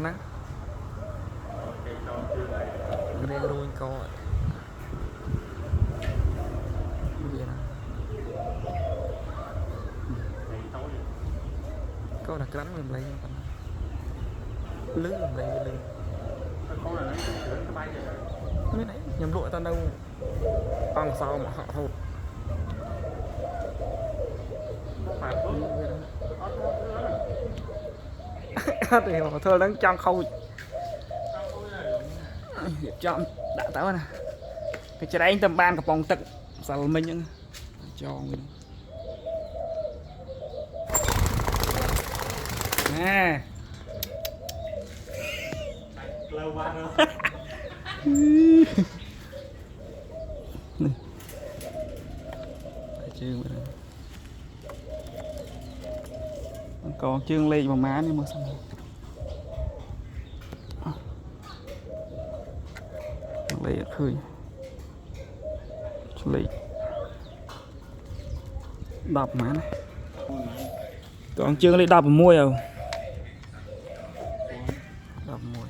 nè đây rồi có có là cắn mình lấy lưới mình lấy lưới mấy nãy nhầm lụa ta đâu bằng sao mà họ thụt thì họ thơ đang trong khâu chọn đã tao nè cái trái anh tầm ban của vòng tận sao mình những cho mình nè lâu quá rồi chương còn chương ly mà má nhưng mà sao ly khơi ly đập má này còn chương ly đập môi rồi đập môi